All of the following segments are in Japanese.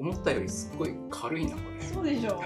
思ったよりすっごい軽いなこれ。そうでしょ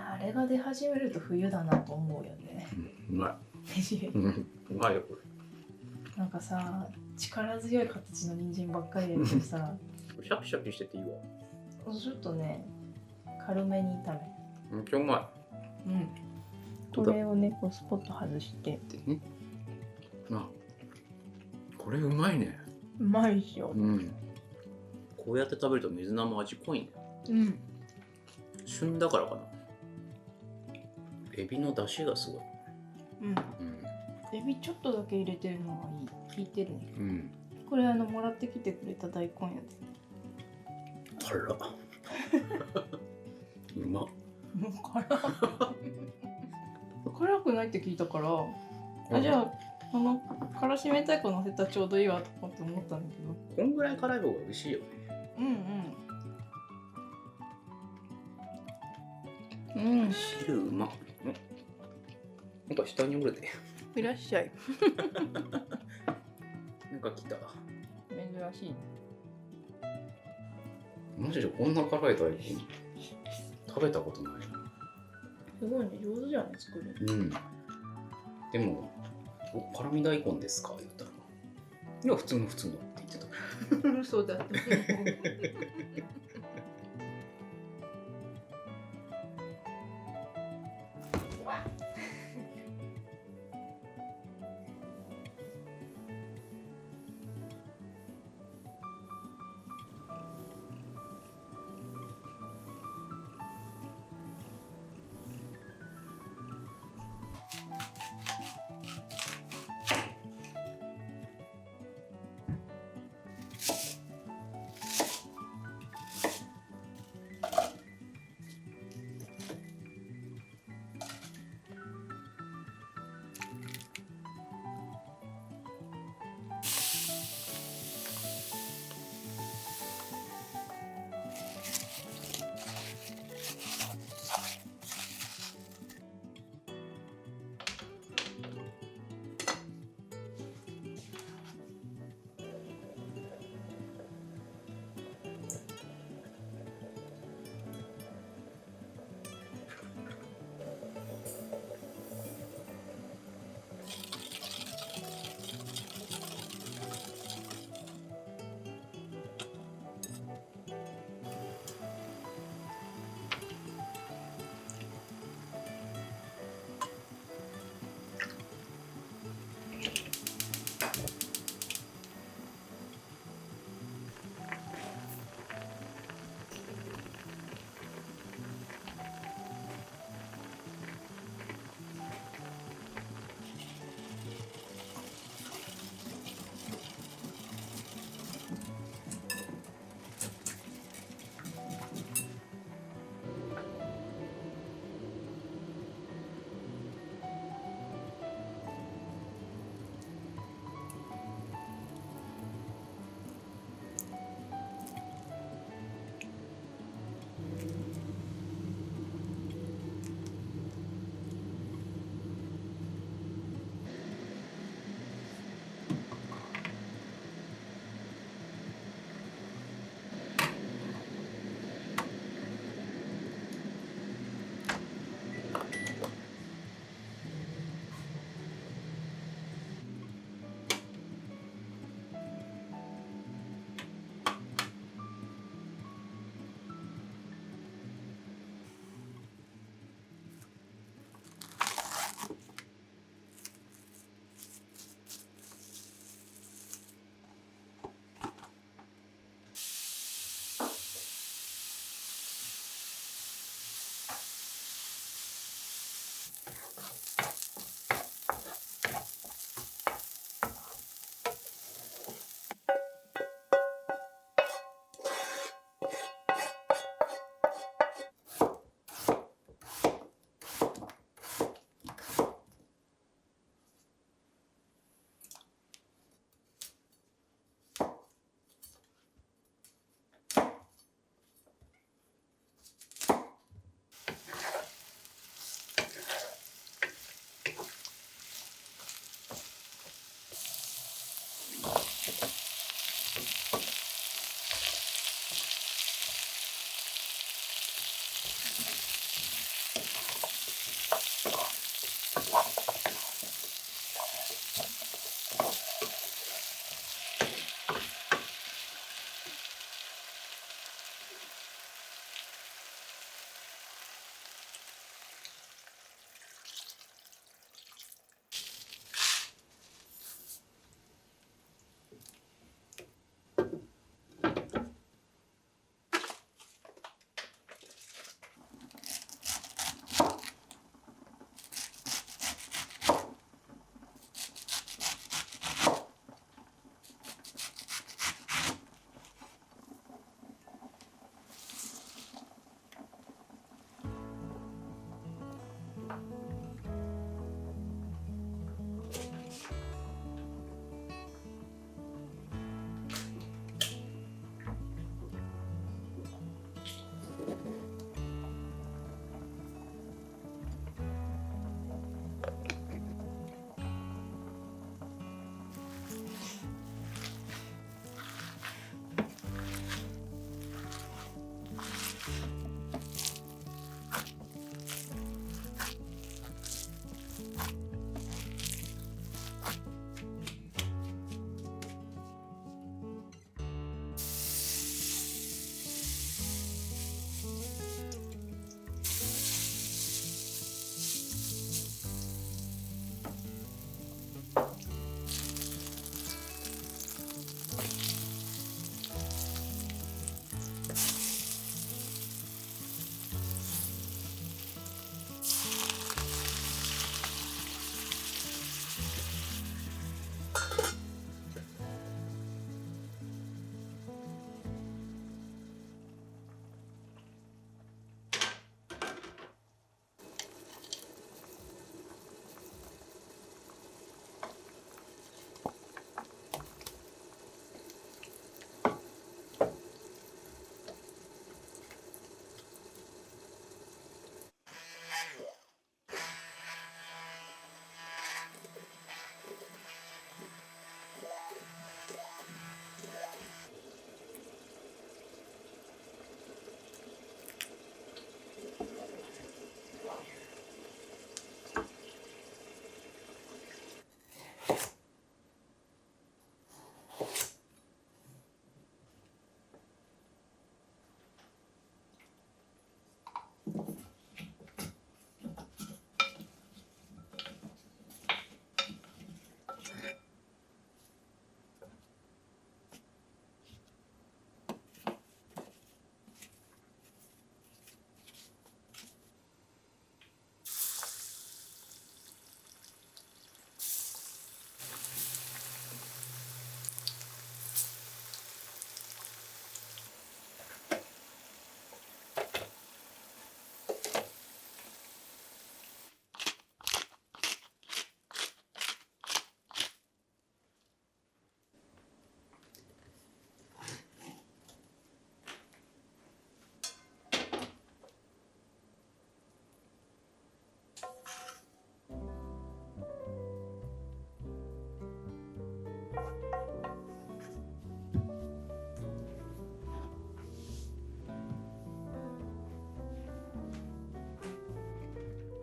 やあれが出始めると冬だなと思うよね。うまい。うまいよこれ。なんかさ、力強い形の人参ばっかりやけどさシャキシャキしてていいわ。ちょっとね軽めに炒めめっちゃうまこれをねこうスポット外してい。でね。あ、これうまいね。うまいっしょ。こうやって食べると水菜も味濃いね。旬だからかな。エビの出汁がすごい。エビちょっとだけ入れてるのがいい。効いてるね。これもらってきてくれた大根やで。あら。うまっ。辛くないって聞いたから、じゃあこのからし明太子乗せたらちょうどいいわと思ったんだけど。こんぐらい辛い方が美味しいよね。汁うまっ。なんか下に折れて。いらっしゃい。なんか来た。珍しい。マジでこんな辛い大根食べたことない。すごいね、上手じゃん作る。でも辛味大根ですか言ったら、いや普通のって言ってた。そうだった。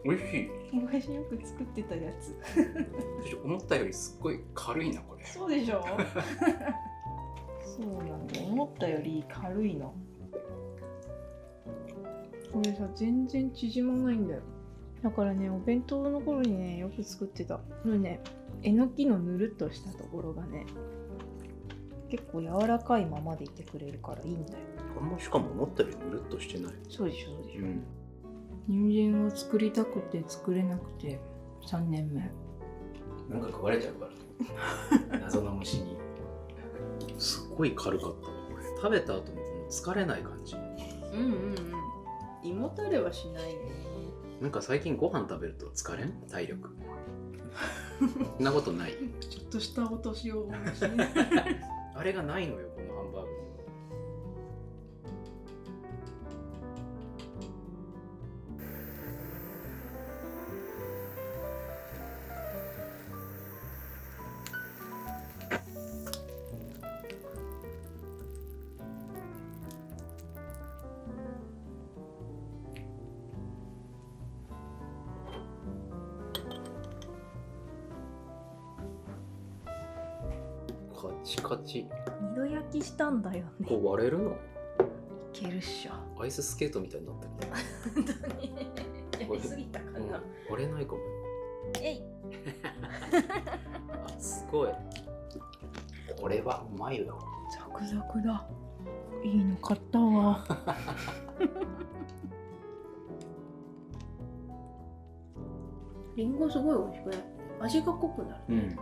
美味しい。昔よく作ってたやつ。思ったよりすっごい軽いなこれ。そうでしょそうなんだよ、思ったより軽いの。これさ、全然縮まないんだよ。だからね、お弁当の頃にね、よく作ってた。これね、えのきのぬるっとしたところがね、結構柔らかいままでいてくれるからいいんだよ。あんましかも思ったよりぬるっとしてない。そうでしょ、そうでしょ。うん。人参を作りたくて作れなくて3年目。なんか食われちゃうから謎の虫に。すっごい軽かったわこれ。食べた後も疲れない感じ。うんうんうん。胃もたれはしないね。なんか最近ご飯食べると疲れん？体力。そんなことない。ちょっとしたお年をあれがないのよこのハンバーグ。カチカチ。二度焼きしたんだよね。こう割れるの？いけるっしょ。アイススケートみたいになってる。本当にやりすぎたかな。割れないかも。えいあ、すごい。これはうまいよ。ザクザクだ。いいの買ったわ。リンゴすごい美味しくない？味が濃くなる。うん。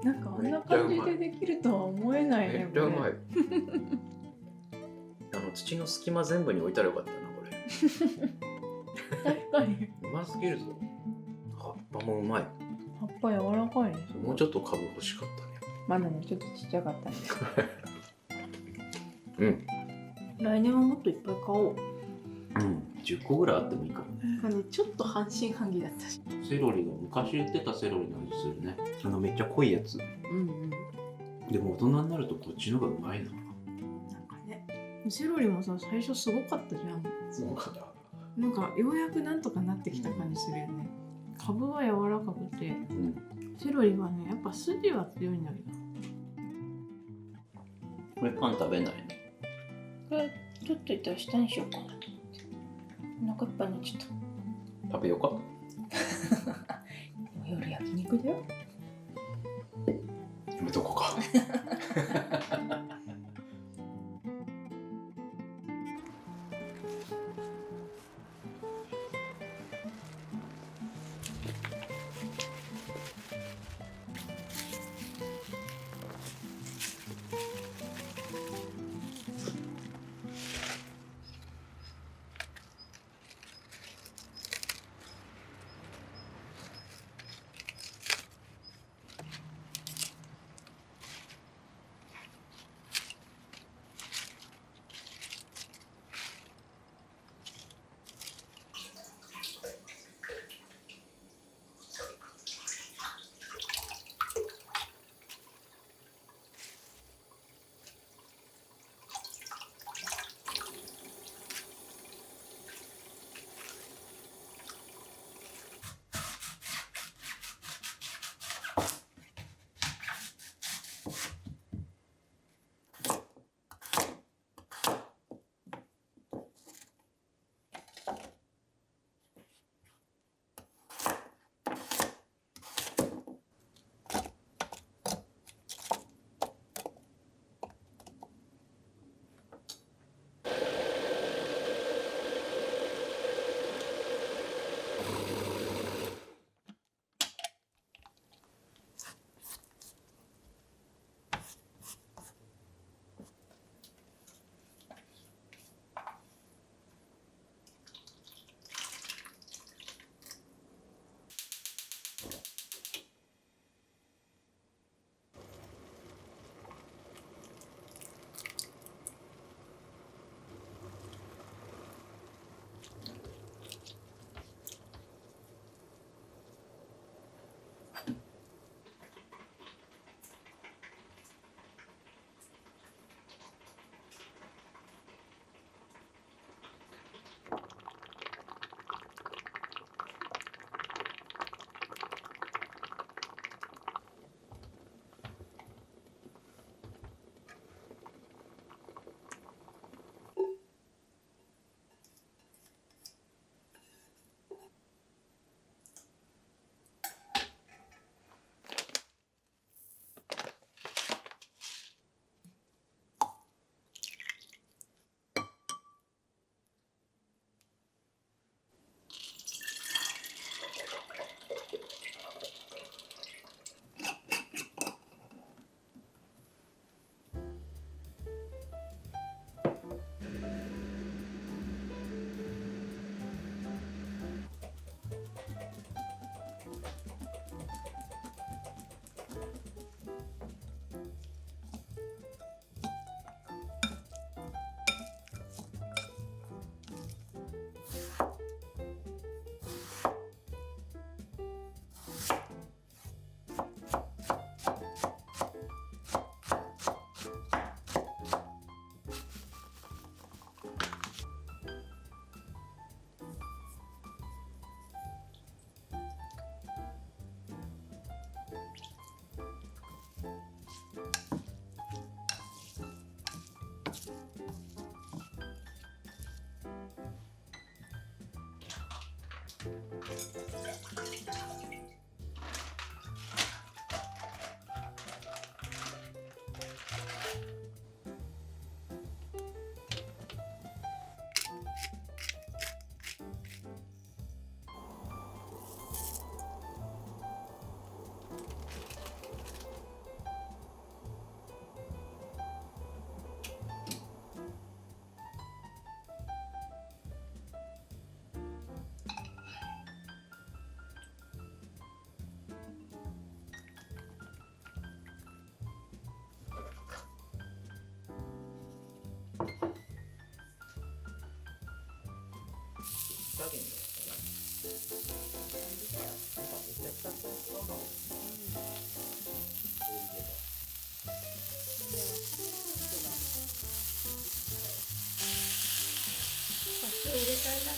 なんかあんな感じでできるとは思えないね。めっちゃうまい。土の隙間全部に置いたらよかったなこれ。確かに。うますぎるぞ。葉っぱもうまい。葉っぱ柔らかいね。もうちょっと株欲しかったね。まだね、ちょっとちっちゃかったね。うん。来年はもっといっぱい買おう。うん。10個ぐらいあってもいいかもね。なんかね、ちょっと半信半疑だったし。セロリが昔言ってたセロリの味するね。めっちゃ濃いやつ。うんうん。でも大人になるとこっちの方がうまいな。なんかね、セロリもさ、最初すごかったじゃん。そうかな。なんかようやくなんとかなってきた感じするよね。カブは柔らかくて、うん。セロリはね、やっぱ筋は強いんだけど。これパン食べないの？これちょっといったら下にしようかなと思って。お腹いっぱいになっちゃった。食べようか。夜焼肉だよ。やめとこうか。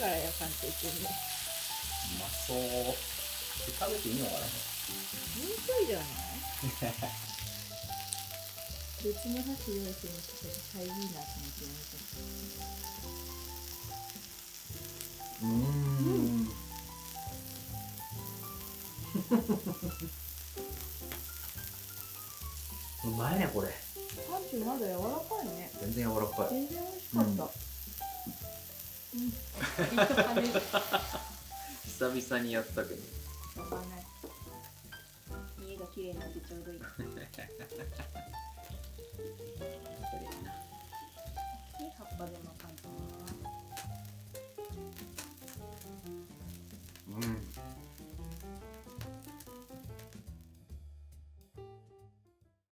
からやかんって言ってんね。うまそう。食べていいのかな。もうちょいじゃない？別の箸用意してみてください。いいなと思ってやめて。うまいねこれ。パンチまだ柔らかいね。全然柔らかい。全然美味しかった。久々にやったけど。わかんない。家が綺麗になってちょうどいい。これいいな。